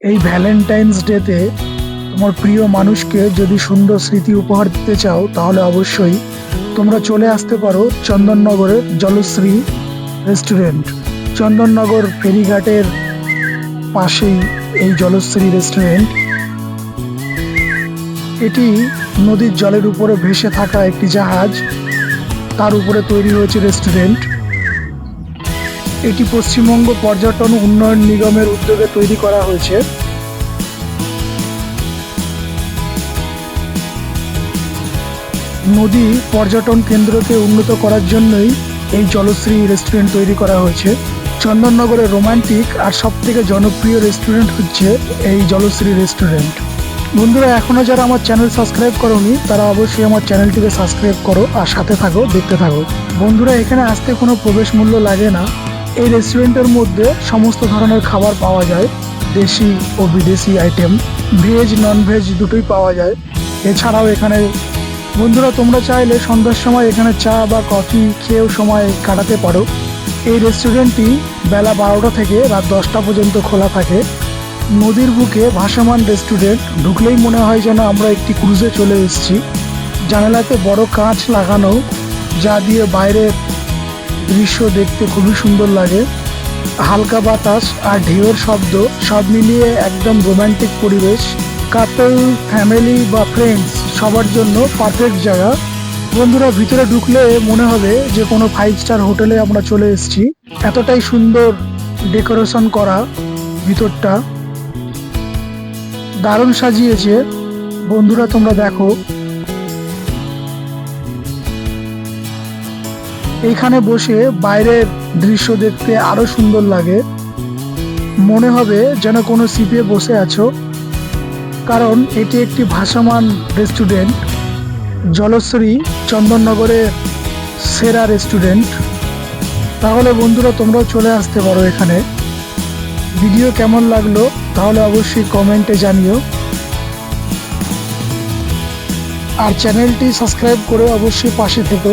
এই ভ্যালেন্টাইন্স ডেতে তোমার প্রিয় মানুষকে যদি সুন্দর স্মৃতি উপহার দিতে চাও তাহলে অবশ্যই তোমরা চলে আসতে পারো চন্দননগরের জলশ্রী রেস্টুরেন্ট। চন্দননগর ফেরিঘাটের পাশেই এই জলশ্রী রেস্টুরেন্ট। এটি নদীর জলের উপরে ভেসে থাকা একটি জাহাজ, তার উপরে তৈরি হয়েছে রেস্টুরেন্ট। এটি পশ্চিমবঙ্গ পর্যটন উন্নয়ন নিগমের উদ্যোগে তৈরি করা হয়েছে। নদী পর্যটন কেন্দ্রকে উন্নত করার জন্যই এই জলশ্রী রেস্টুরেন্ট তৈরি করা হয়েছে। চন্দননগরের রোমান্টিক আর সবথেকে জনপ্রিয় রেস্টুরেন্ট হচ্ছে এই জলশ্রী রেস্টুরেন্ট। বন্ধুরা, এখনো যারা আমার চ্যানেল সাবস্ক্রাইব করোনি তারা অবশ্যই আমার চ্যানেলটিকে সাবস্ক্রাইব করো আর সাথে থাকো, দেখতে থাকো। বন্ধুরা, এখানে আসতে কোনো প্রবেশ মূল্য লাগে না। এই রেস্টুরেন্টের মধ্যে সমস্ত ধরনের খাবার পাওয়া যায়, দেশি ও বিদেশি আইটেম, ভেজ নন ভেজ দুটোই পাওয়া যায়। এছাড়াও এখানে বন্ধুরা তোমরা চাইলে সন্ধ্যার সময় এখানে চা বা কফি খেয়েও সময় কাটাতে পারো। এই রেস্টুরেন্টটি বেলা 12টা থেকে রাত 10টা পর্যন্ত খোলা থাকে। নদীর বুকে ভাসমান রেস্টুরেন্ট, ঢুকলেই মনে হয় যেন আমরা একটি ক্রুজে চলে এসেছি। জানালাতে বড় কাঁচ লাগানো, যা দিয়ে বাইরের দৃশ্য দেখতে খুবই সুন্দর লাগে। হালকা বাতাস আর ঢেউয়ের শব্দ সব মিলিয়ে একদম রোমান্টিক পরিবেশ। কাপল, ফ্যামিলি বা ফ্রেন্ডস সবার জন্য পারফেক্ট জায়গা। বন্ধুরা, ভিতরে ঢুকলে মনে হবে যে কোনো 5 স্টার হোটেলে আমরা চলে এসেছি। এতটাই সুন্দর ডেকোরেশন করা, ভিতরটা দারুণ সাজিয়েছে। বন্ধুরা তোমরা দেখো, এইখানে বসে বাইরের দৃশ্য দেখতে আরো সুন্দর লাগে। মনে হবে যেন কোনো শিপে বসে আছো, কারণ এটি একটি ভাসমান রেস্টুরেন্ট। জলশ্রী চন্দননগরের সেরা রেস্টুরেন্ট। তাহলে বন্ধুরা তোমরাও চলে আসতে পারো এখানে। ভিডিও কেমন লাগলো তাহলে অবশ্যই কমেন্টে জানিও, আর চ্যানেলটি সাবস্ক্রাইব করে অবশ্যই পাশে থেকো।